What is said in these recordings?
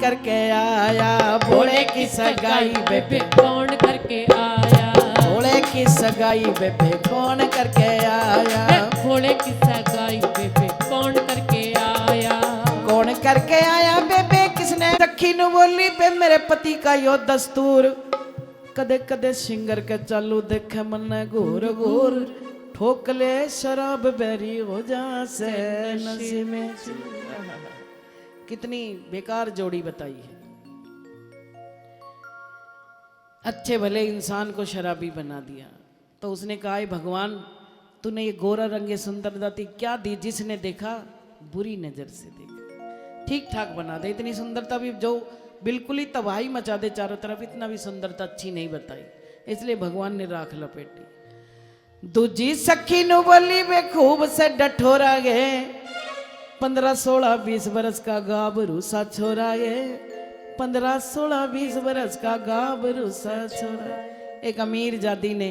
करके आया भोले की सगाई बेबे कौन करके आया, भोले की सगाई बेबे कौन करके आया, भोले की सगाई बेबे कौन करके आया, कौन करके आया बेबे किसने सखी नु बोली बे मेरे पति का यो दस्तूर कदे कदे सिंगर के चालू देखे मन घूर घूर ठोक ले शराब बेरी हो जा से नशे में। कितनी बेकार जोड़ी बताई है। अच्छे भले इंसान को शराबी बना दिया तो उसने कहा है भगवान तूने ये गोरा रंग ये सुंदरता क्या दी, जिसने देखा बुरी नजर से देखा, ठीक ठाक बना दे। इतनी सुंदरता भी जो बिल्कुल ही तबाही मचा दे चारों तरफ, इतना भी सुंदरता अच्छी नहीं बताई, इसलिए भगवान ने राख लपेटी। दूजी सखी नु बोली वे खूब से डठोरा गए 15-16-20 बरस का गाभरू सा छोरा ये 15-16-20 बरस का गाभरू सा छोरा। एक अमीर जादी ने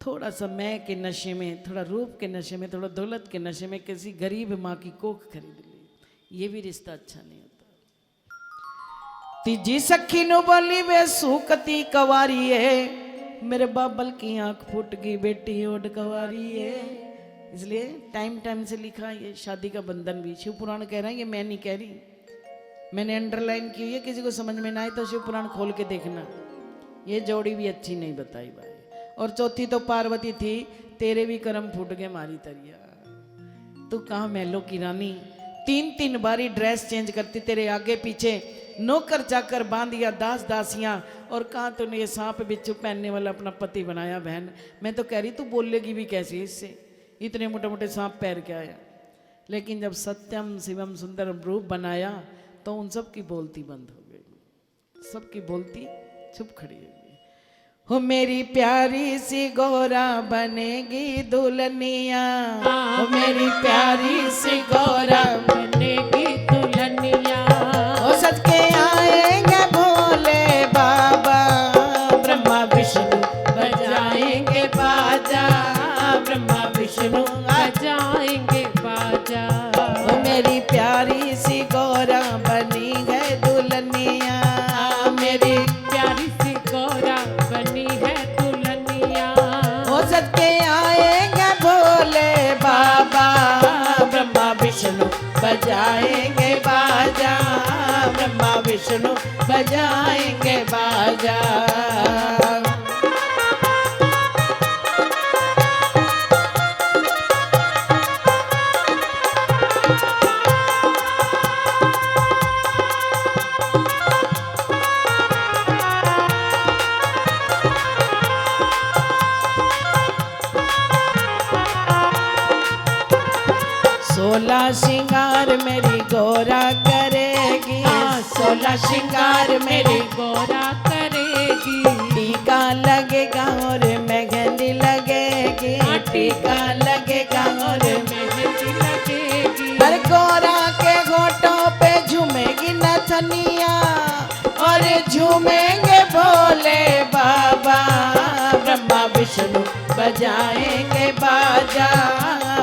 थोड़ा सा मैं के नशे में, थोड़ा रूप के नशे में, थोड़ा दौलत के नशे में किसी गरीब माँ की कोख खरीद ली। ये भी रिश्ता अच्छा नहीं होता। तीजी सखी नु बोली वे सूकती कवारी है मेरे बाबल की आंख फूट गई बेटी ओढ़ कवारी है। इसलिए टाइम टाइम से लिखा ये शादी का बंधन भी शिव पुराण कह रहा है, ये मैं नहीं कह रही, मैंने अंडरलाइन की है। किसी को समझ में ना आए तो शिव पुराण खोल के देखना, ये जोड़ी भी अच्छी नहीं बताई भाई। और चौथी तो पार्वती थी तेरे भी कर्म फूट गए मारी तरिया, तू कहाँ महलों की रानी 3-3 बारी ड्रेस चेंज करती, तेरे आगे पीछे नौकर चाकर बांधिया दास दासियां, और कहाँ तूने ये सांप बिच्छू पहनने वाला अपना पति बनाया। बहन मैं तो कह रही तू बोलेगी भी कैसे इससे, इतने मोटे मोटे सांप पैर के आया। लेकिन जब सत्यम शिवम सुंदर रूप बनाया तो उन सब की बोलती बंद हो गई, सबकी बोलती चुप खड़ी हो गई। हो मेरी प्यारी सी गौरा बनेगी दुल्हनिया, हो मेरी प्यारी सी गौरा बनेगी दुल्हनिया, हो सच के आएंगे भोले बाबा ब्रह्मा विष्णु बजाएंगे बाजा, ब्रह्मा विष्णु बजाएंगे बाजा। वो मेरी प्यारी सी गौरा बनी है दुल्हनिया, मेरी प्यारी सी गौरा बनी है दुल्हनिया, हो सच के आएंगे भोले बाबा ब्रह्मा विष्णु बजाएंगे बाजा, ब्रह्मा विष्णु बजाएंगे बाजा। सोलह श्रृंगार मेरी गौरा करेगी, 16 श्रृंगार मेरी गौरा करेगी, टीका लगेगा और मेहंदी लगेगी, टीका लगेगा और मेहंदी लगेगी, हर गौरा के होठों पे झूमेगी नथनिया और झूमेंगे भोले बाबा ब्रह्मा विष्णु बजाएंगे बाजा,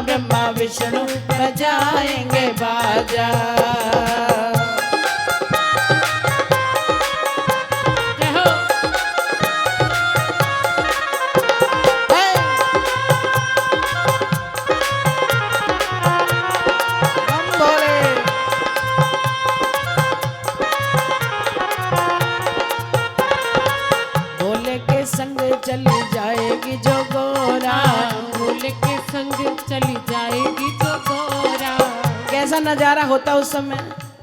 ब्रह्मा विष्णु बजाएंगे बाजा। भोले के संग चली जाएगी जो गोरा, भोले के संग चली जाएगी जो गोरा। कैसा नजारा होता उस समय,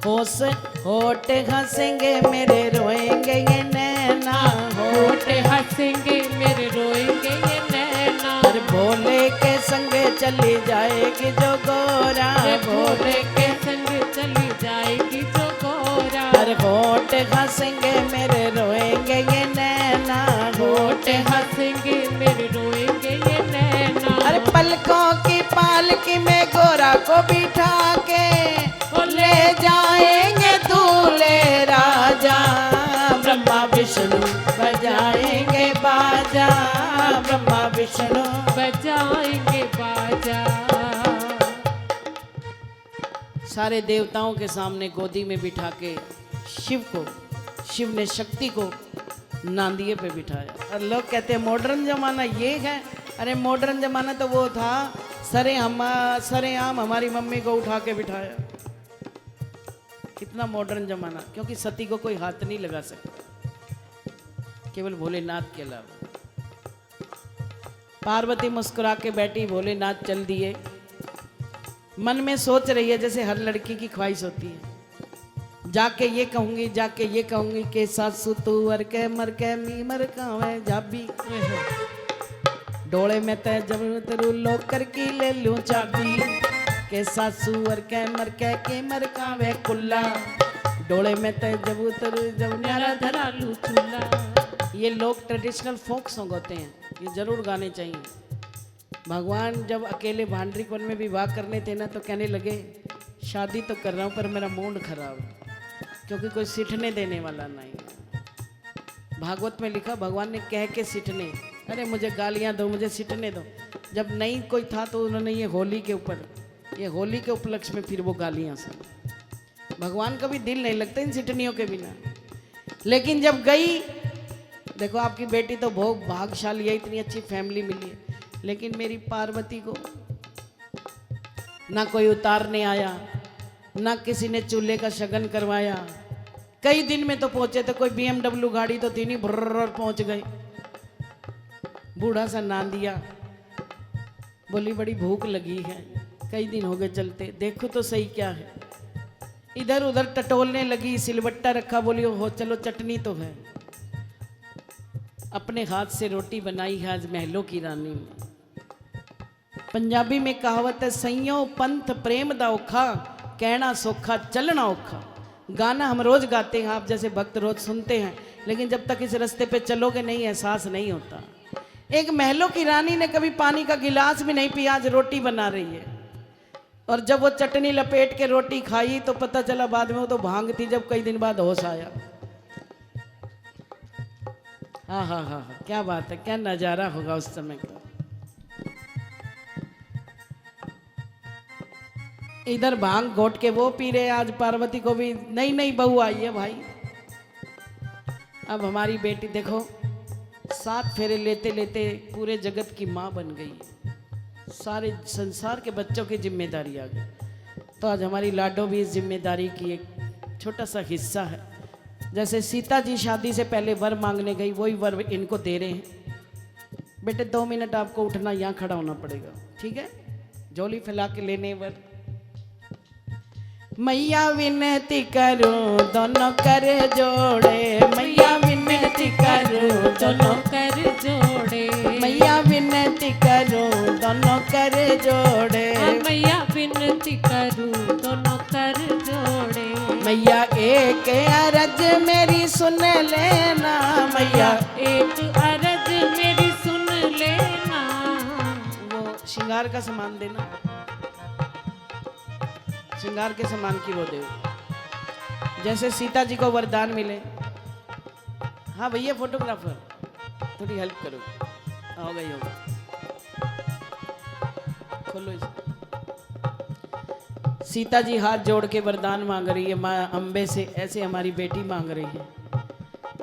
होश होठ हंसेंगे मेरे रोएंगे ये नैना, होठ हंसेंगे मेरे रोएंगे ये नैना, अरे भोले के संग चली जाएगी जो गोरा, भोले के संग चली जाएगी जो गोरा, अरे होठ हंसेंगे मेरे रोएंगे ये नैना, होठ हंसेंगे मेरे रोएंगे ये नैना, अरे पलकों की पालकी में गोरा को बिठा के ले जाएंगे दूल्हे राजा, ब्रह्मा विष्णु बजाएंगे बाजा, ब्रह्मा विष्णु बजाएंगे बाजा। सारे देवताओं के सामने गोदी में बिठा के शिव ने शक्ति को नांदिए पे बिठाया। और लोग कहते हैं मॉडर्न जमाना ये है। अरे मॉडर्न जमाना तो वो था सरेआम हमारी मम्मी को उठा के बिठाया। कितना मॉडर्न जमाना, क्योंकि सती को कोई हाथ नहीं लगा सकता, केवल भोलेनाथ के अलावा। पार्वती मुस्कुरा के बैठी, भोलेनाथ चल दिए। मन में सोच रही है जैसे हर लड़की की ख्वाहिश होती है, जाके ये कहूंगी के सासू तू वर के मर के मी मर कावे जाबी डोले में तय जब तेरू लोग कर की ले लूं चाबी के सासू वर के मर के मर कावे कुल्ला डोले में तय जब न्यारा धरा लूं चूल्हा। ये लोग ट्रेडिशनल फोक सॉन्ग होते हैं, ये जरूर गाने चाहिए। भगवान जब अकेले भांडरिक वन में विवाह करने थे ना, तो कहने लगे शादी तो कर रहा हूँ पर मेरा मूड खराब है, क्योंकि कोई सिठने देने वाला नहीं। भागवत में लिखा भगवान ने कह के सिठने, अरे मुझे गालियाँ दो, मुझे सिठने दो। जब नहीं कोई था तो उन्होंने ये होली के उपलक्ष्य में फिर वो गालियाँ सुन। भगवान का भी दिल नहीं लगता इन सिठनियों के बिना। लेकिन जब गई, देखो आपकी बेटी तो बहुत भाग्यशाली है, इतनी अच्छी फैमिली मिली है, लेकिन मेरी पार्वती को ना कोई उतारने आया, ना किसी ने चूल्हे का शगन करवाया। कई दिन में तो पहुंचे थे, कोई BMW गाड़ी तो थी नहीं, भर्र पहुंच गए। बूढ़ा सा नांदिया, बोली बड़ी भूख लगी है, कई दिन हो गए चलते, देखो तो सही क्या है। इधर उधर टटोलने लगी, सिलबट्टा रखा, बोली हो चलो चटनी तो है। अपने हाथ से रोटी बनाई है आज महलों की रानी में। पंजाबी में कहावत है, सइयों पंथ प्रेम दा औखा, कहना सौखा चलना औखा। गाना हम रोज गाते हैं, आप जैसे भक्त रोज सुनते हैं, लेकिन जब तक इस रास्ते पे चलोगे नहीं, एहसास नहीं होता। एक महलों की रानी ने कभी पानी का गिलास भी नहीं पिया, आज रोटी बना रही है। और जब वो चटनी लपेट के रोटी खाई तो पता चला बाद में वो तो भांग थी, जब कई दिन बाद होश आया। हाँ, क्या बात है, क्या नजारा होगा उस समय का। इधर भांग घोट के वो पी रहे, आज पार्वती को भी नई बहू आई है भाई। अब हमारी बेटी देखो 7 फेरे लेते लेते पूरे जगत की माँ बन गई, सारे संसार के बच्चों की जिम्मेदारी आ गई। तो आज हमारी लाडो भी इस जिम्मेदारी की एक छोटा सा हिस्सा है। जैसे सीता जी शादी से पहले वर मांगने गई, वही वर इनको दे रहे हैं। बेटे 2 मिनट आपको उठना, यहाँ खड़ा होना पड़ेगा, ठीक है? झोली फैला के लेने वर। मैया विनती करूं दोनों कर जोड़े, मैया विनती करूं दोनों कर जोड़े, मैया विनती करूं दोनों कर जोड़े, मैया विनती करूं दोनों कर जोड़े। मैया एक अरज मेरी सुन लेना, मैया एक अरज मेरी सुन लेना। वो श्रृंगार का सामान देना, श्रृंगार के सामान की वो दे। जैसे सीता जी को वरदान मिले। हाँ भैया फोटोग्राफर, थोड़ी हेल्प करो। होगा ही होगा, खोलो इसे। सीता जी हाथ जोड़ के वरदान मांग रही है माँ अम्बे से, ऐसे हमारी बेटी मांग रही है।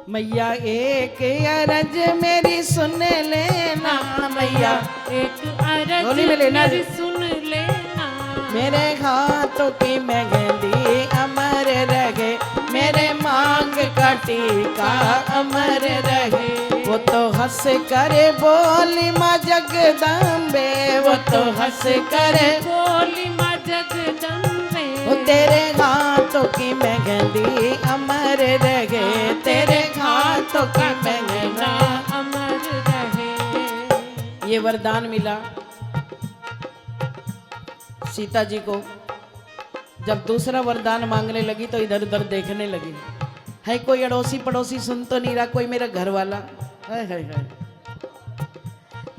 मैया एक अरज मेरी सुन लेना, मैया एक अरज गोली में लेना, मेरी सुन लेना। मेरे हाथों की मेहंदी अमर रहे, मेरे मांग का टीका अमर रहे। वो तो हंस करे बोली माँ जगदम्बे, वो तो हंस करे बोली माँ जगदम्बे। वो तेरे हाथों की मेहंदी अमर रहे, तेरे हाथों की मेहंदी अमर रहे। ये वरदान मिला सीता जी को। जब दूसरा वरदान मांगने लगी तो इधर उधर देखने लगी, है कोई अड़ोसी पड़ोसी सुन तो नहीं रहा, कोई मेरा घर वाला है।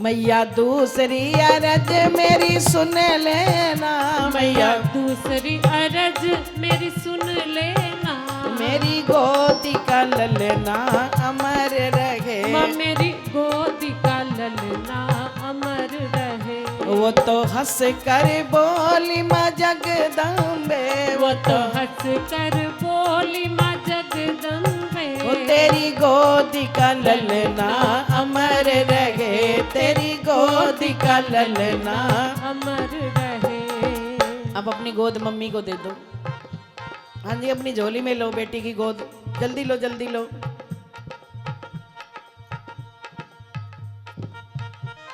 मैया दूसरी अरज मेरी सुन लेना, मैया दूसरी अरज मेरी सुन लेना। मेरी गोदी का ललना अमर रहे, माँ मेरी गोदी का ललना अमर रहे। वो वो तो हंस कर बोली माँ जगदम्बे, वो तो हंस कर बोली माँ जगदम्बे। वो तेरी गोदी का ललना अमर रहे, तेरी गोदी का ललना। अमर रहे। अब अपनी गोद मम्मी को दे दो। हाँ जी, अपनी झोली में लो बेटी की गोद, जल्दी लो जल्दी लो।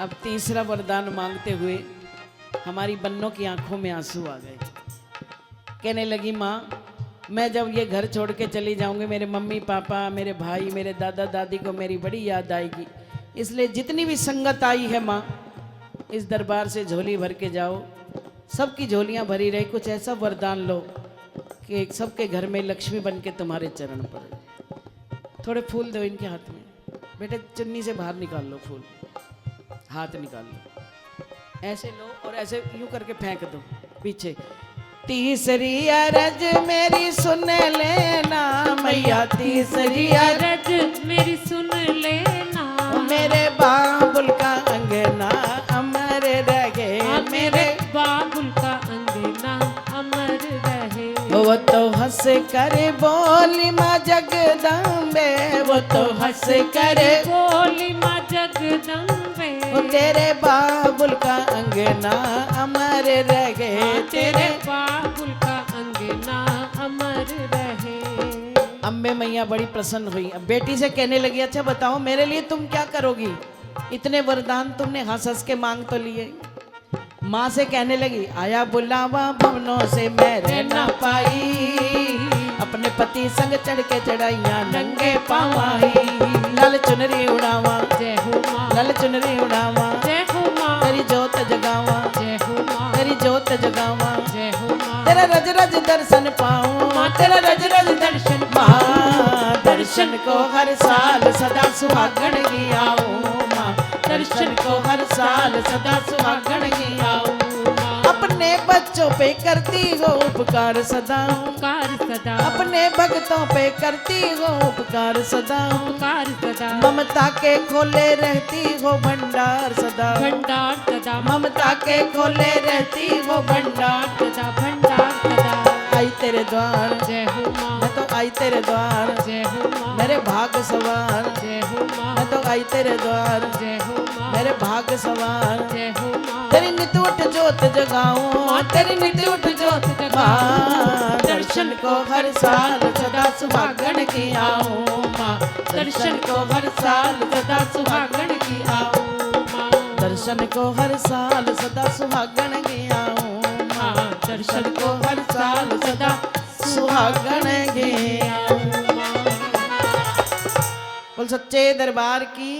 अब तीसरा वरदान मांगते हुए हमारी बन्नों की आंखों में आंसू आ गए। कहने लगी माँ, मैं जब ये घर छोड़ के चली जाऊंगी, मेरे मम्मी पापा, मेरे भाई, मेरे दादा दादी को मेरी बड़ी याद आएगी। इसलिए जितनी भी संगत आई है माँ, इस दरबार से झोली भर के जाओ, सबकी झोलियाँ भरी रहे। कुछ ऐसा वरदान लो कि सबके घर में लक्ष्मी बन के तुम्हारे चरण पड़े। थोड़े फूल दो इनके हाथ में। बेटे चुन्नी से बाहर निकाल लो फूल, हाथ निकाल लो, ऐसे लो और ऐसे यूं करके फेंक दो पीछे। तीसरी अरज मेरी सुन लेना मैया, तीसरी अरज रज मेरी सुन लेना। मेरे बाबुल का अंगना अमर रहे, मेरे बाबुल का अंगना अमर रहे। वो तो हंस कर बोली माँ जगदम्बे, वो तो हंस कर बोली माँ जगदम्बे। वो तेरे बाबुल का अंगना अमर रहे, तेरे बाबुल का अंगना अमर रहे। अम्बे मैया बड़ी प्रसन्न हुई। अब बेटी से कहने लगी, अच्छा बताओ मेरे लिए तुम क्या करोगी? इतने वरदान तुमने हंस हंस के मांग तो लिए। माँ से कहने लगी, आया बुलावा भवनों से मैं रह ना पाई, अपने पति संग चढ़ के चढ़ाइया नंगे पावाई। लाल चुनरी उड़ावा, जय हो माँ, लाल चुनरी उड़ावा, जय हो माँ, तेरी जोत जगावा, जय हो माँ, तेरी जोत जगावा, जय हो माँ। तेरा रज रज दर्शन पाऊं, तेरा रज रज दर्शन माँ। दर्शन को हर साल सदा सुहागण की आऊं माँ, दर्शन को हर साल सदा सुहागण की आऊं। अपने बच्चों पे करती हो उपकार सदा, उपकार सदा, अपने भक्तों पे करती हो उपकार सदा। उपकार सदा, ममता के खोले रहती हो भंडार सदा, भंडार सदा, ममता के खोले रहती हो भंडार। सदा भंडार सदा। आई तेरे द्वार, जय हो माँ, मैं तो आई तेरे द्वार, जय हो माँ, मेरे भाग सवार। जय हो माँ, मैं तो आई तेरे द्वार, जय हो माँ, मेरे भाग सवार। जय हो माँ। तेरी नित उठ जोत जगाऊं, तेरी नित उठ जोत जगाऊं। दर्शन को हर साल सदा सुहागण की आऊं माँ, दर्शन को हर साल सदा सुहागण की आऊं माँ। दर्शन को हर साल सदा सुहागण की आऊं माँ, दर्शन को हर साल सदा सुहागण की आऊं माँ। बोल सच्चे दरबार की।